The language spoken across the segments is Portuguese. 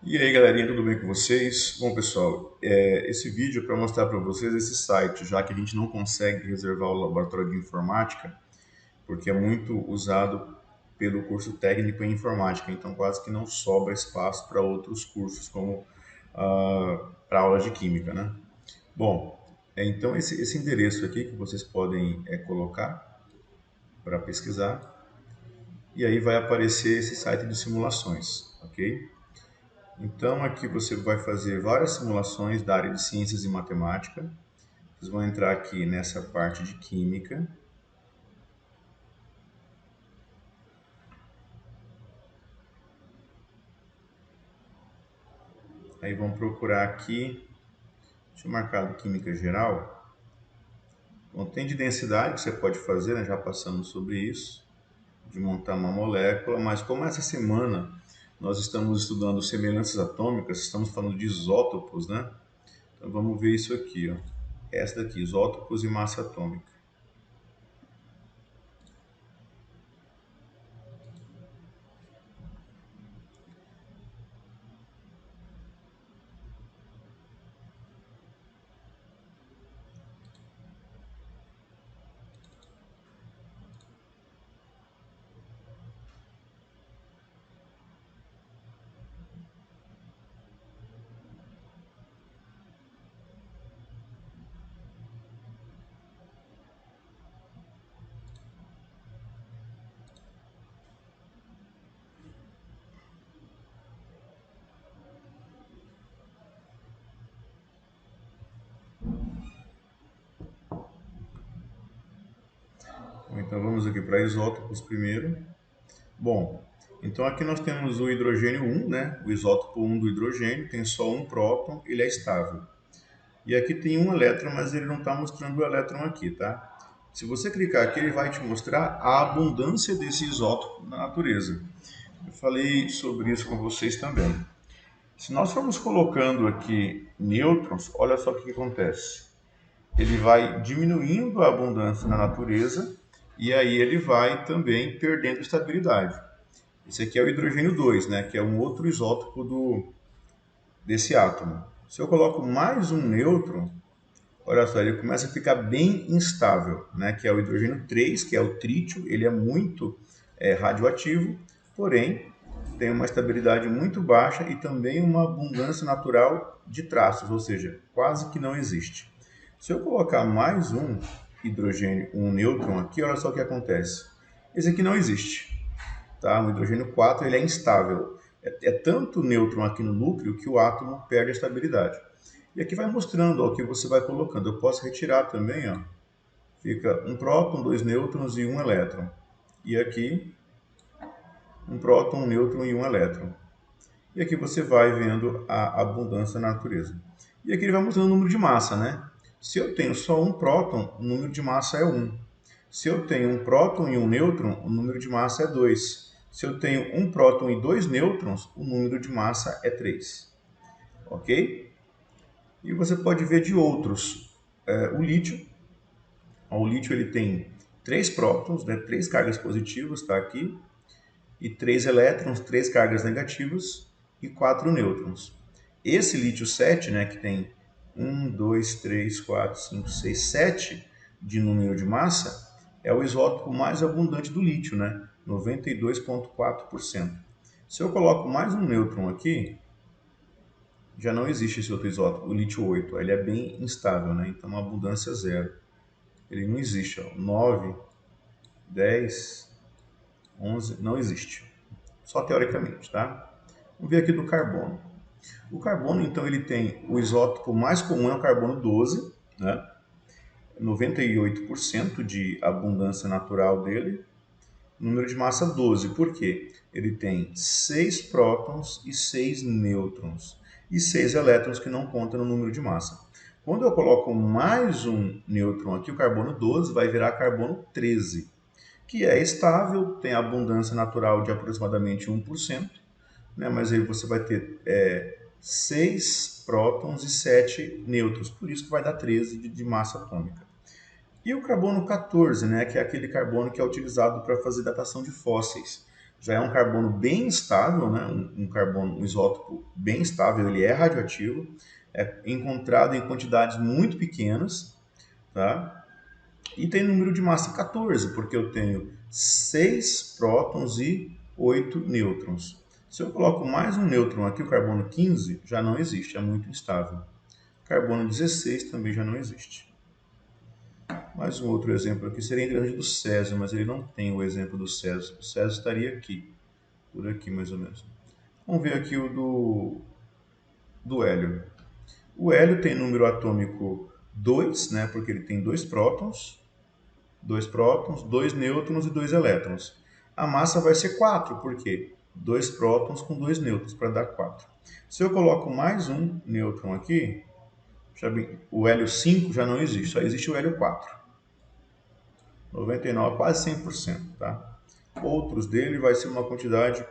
E aí, galerinha, tudo bem com vocês? Bom, pessoal, esse vídeo é para mostrar para vocês esse site, já que a gente não consegue reservar o laboratório de informática, porque é muito usado pelo curso técnico em informática, então quase que não sobra espaço para outros cursos, como para aulas de química, né? Bom, então esse endereço aqui que vocês podem colocar para pesquisar, e aí vai aparecer esse site de simulações, ok? Então, aqui você vai fazer várias simulações da área de ciências e matemática. Vocês vão entrar aqui nessa parte de química. Aí vão procurar aqui, deixa eu marcar do química geral. Bom, tem de densidade que você pode fazer, né? Já passamos sobre isso, de montar uma molécula. Mas como essa semana nós estamos estudando semelhanças atômicas, estamos falando de isótopos, né? Então vamos ver isso aqui, ó. Essa daqui, isótopos e massa atômica. Então vamos aqui para isótopos primeiro. Bom, então aqui nós temos o hidrogênio 1, né? O isótopo 1 do hidrogênio, tem só um próton, ele é estável. E aqui tem um elétron, mas ele não está mostrando o elétron aqui, tá? Se você clicar aqui, ele vai te mostrar a abundância desse isótopo na natureza. Eu falei sobre isso com vocês também. Se nós formos colocando aqui nêutrons, olha só o que acontece. Ele vai diminuindo a abundância na natureza e aí ele vai também perdendo estabilidade. Esse aqui é o hidrogênio 2, né, que é um outro isótopo desse átomo. Se eu coloco mais um nêutron, olha só, ele começa a ficar bem instável, né, que é o hidrogênio 3, que é o trítio, ele é muito radioativo, porém tem uma estabilidade muito baixa e também uma abundância natural de traços, ou seja, quase que não existe. Se eu colocar mais um hidrogênio, um nêutron aqui, olha só o que acontece. Esse aqui não existe. Tá? O hidrogênio 4 ele é instável. É tanto nêutron aqui no núcleo que o átomo perde a estabilidade. E aqui vai mostrando ó, o que você vai colocando. Eu posso retirar também, ó. Fica um próton, dois nêutrons e um elétron. E aqui, um próton, um nêutron e um elétron. E aqui você vai vendo a abundância na natureza. E aqui ele vai mostrando o número de massa, né? Se eu tenho só um próton, o número de massa é 1. Se eu tenho um próton e um nêutron, o número de massa é 2. Se eu tenho um próton e dois nêutrons, o número de massa é 3. Ok? E você pode ver de outros. O lítio. O lítio ele tem três prótons, né, três cargas positivas, está aqui, e três elétrons, três cargas negativas e quatro nêutrons. Esse lítio 7, né, que tem 7 de número de massa, é o isótopo mais abundante do lítio, né? 92,4%. Se eu coloco mais um nêutron aqui, já não existe esse outro isótopo, o lítio 8. Ele é bem instável, né? Então, uma abundância zero. Ele não existe. Ó. 9, 10, 11, não existe. Só teoricamente, tá? Vamos ver aqui do carbono. O carbono, então, ele tem o isótopo mais comum é o carbono 12, né? 98% de abundância natural dele. Número de massa 12, por quê? Ele tem 6 prótons e 6 nêutrons e 6 elétrons que não contam no número de massa. Quando eu coloco mais um nêutron aqui, o carbono 12 vai virar carbono 13, que é estável, tem abundância natural de aproximadamente 1%, né? Mas aí você vai ter 6 prótons e 7 nêutrons, por isso que vai dar 13 de massa atômica. E o carbono 14, né, que é aquele carbono que é utilizado para fazer datação de fósseis. já é um carbono bem estável, né? Um isótopo bem estável, ele é radioativo, é encontrado em quantidades muito pequenas, tá? E tem número de massa 14, porque eu tenho 6 prótons e 8 nêutrons. Se eu coloco mais um nêutron aqui, o carbono 15 já não existe, é muito instável. Carbono 16 também já não existe. Mais um outro exemplo aqui seria interessante do césio, mas ele não tem o exemplo do césio. O césio estaria aqui, por aqui mais ou menos. Vamos ver aqui o do hélio. O hélio tem número atômico 2, né, porque ele tem dois prótons, 2 nêutrons e 2 elétrons. A massa vai ser 4, por quê? 2 prótons com 2 nêutrons, para dar 4. Se eu coloco mais um nêutron aqui, o hélio 5 já não existe, só existe o hélio 4. 99, quase 100%, tá? Outros dele vai ser uma quantidade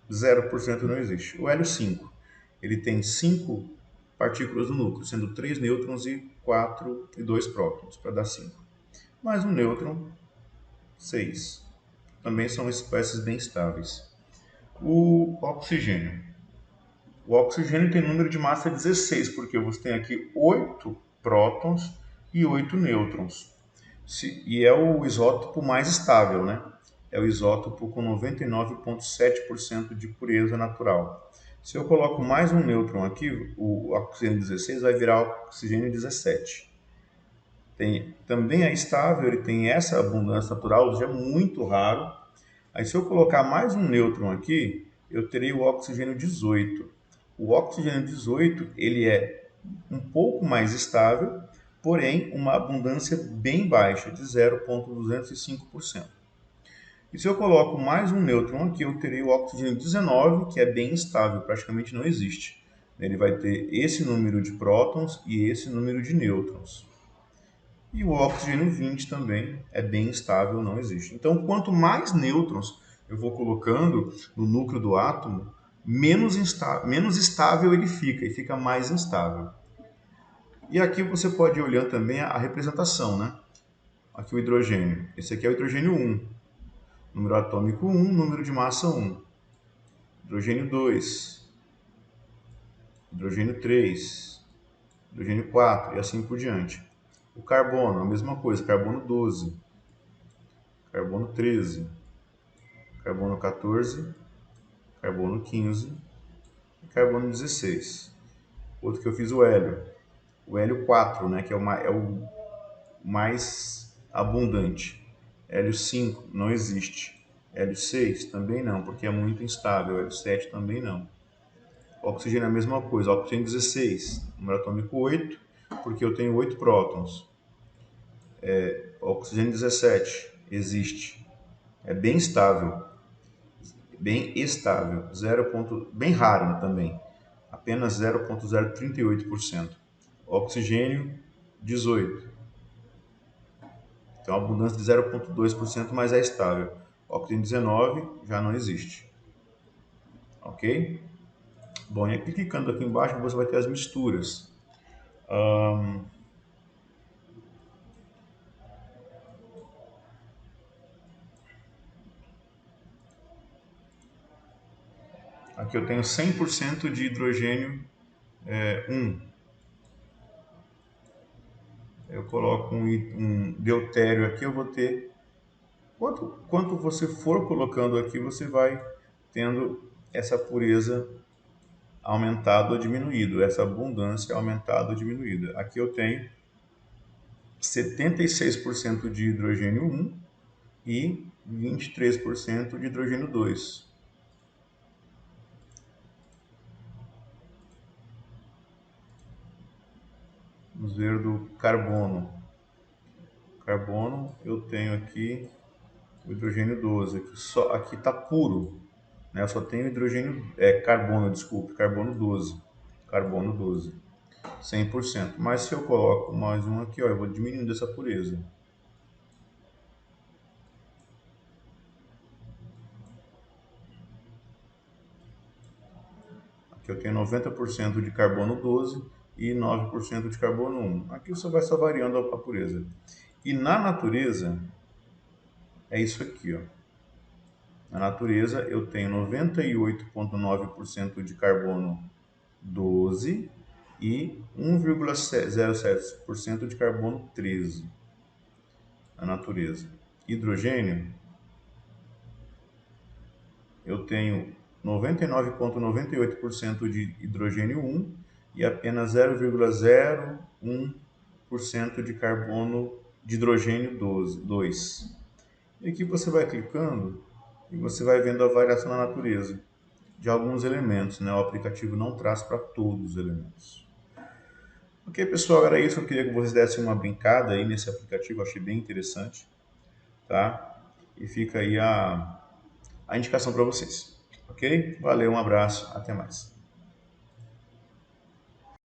0% não existe. O hélio 5, ele tem 5 partículas no núcleo, sendo 3 nêutrons e 4 e 2 prótons, para dar 5. Mais um nêutron, 6. Também são espécies bem estáveis. O oxigênio. O oxigênio tem número de massa 16, porque você tem aqui 8 prótons e 8 nêutrons. E é o isótopo mais estável, né? É o isótopo com 99,7% de pureza natural. Se eu coloco mais um nêutron aqui, o oxigênio 16 vai virar oxigênio 17. Também é estável, ele tem essa abundância natural, já é muito raro. Aí se eu colocar mais um nêutron aqui, eu terei o oxigênio 18. O oxigênio 18, ele é um pouco mais estável, porém uma abundância bem baixa, de 0,205%. E se eu coloco mais um nêutron aqui, eu terei o oxigênio 19, que é bem estável, praticamente não existe. Ele vai ter esse número de prótons e esse número de nêutrons. E o oxigênio 20 também é bem estável, não existe. Então, quanto mais nêutrons eu vou colocando no núcleo do átomo, menos estável ele fica, e fica mais instável. E aqui você pode ir olhando também a representação, né? Aqui o hidrogênio. Esse aqui é o hidrogênio 1. Número atômico 1, número de massa 1. Hidrogênio 2. Hidrogênio 3. Hidrogênio 4 e assim por diante. O carbono, a mesma coisa. Carbono 12. Carbono 13. Carbono 14. Carbono 15. E carbono 16. Outro que eu fiz o hélio. O hélio 4, né, que é o mais abundante. Hélio 5 não existe. Hélio 6 também não, porque é muito instável. Hélio 7 também não. Oxigênio é a mesma coisa. Oxigênio 16, número atômico 8, porque eu tenho 8 prótons. Oxigênio 17 existe. É bem estável. Bem estável. Bem raro também. Apenas 0,038%. Oxigênio 18. Tem uma abundância de 0,2%, mas é estável. Oxigênio 19 já não existe. Ok? Bom, e aqui clicando aqui embaixo você vai ter as misturas. Aqui eu tenho 100% de hidrogênio 1. Eu coloco um deutério aqui, eu vou ter... Quanto você for colocando aqui, você vai tendo essa pureza aumentada ou diminuída, essa abundância aumentada ou diminuída. Aqui eu tenho 76% de hidrogênio 1 e 23% de hidrogênio 2. Vamos ver do carbono. Carbono, eu tenho aqui o hidrogênio 12, aqui está puro, né? Eu só tenho carbono, desculpe, carbono 12. Carbono 12. 100%. Mas se eu coloco mais um aqui, ó, eu vou diminuindo essa pureza. Aqui eu tenho 90% de carbono 12 e 9% de carbono 1. Aqui você vai só variando a pureza. E na natureza, é isso aqui, ó. Na natureza, eu tenho 98,9% de carbono 12 e 1,07% de carbono 13 na natureza. Hidrogênio, eu tenho 99,98% de hidrogênio 1 e apenas 0,01% de carbono de hidrogênio 2. E aqui você vai clicando e você vai vendo a variação na natureza de alguns elementos, né? O aplicativo não traz para todos os elementos. Ok, pessoal, era isso. Eu queria que vocês dessem uma brincada aí nesse aplicativo, eu achei bem interessante, tá? E fica aí a indicação para vocês. Ok? Valeu, um abraço, até mais.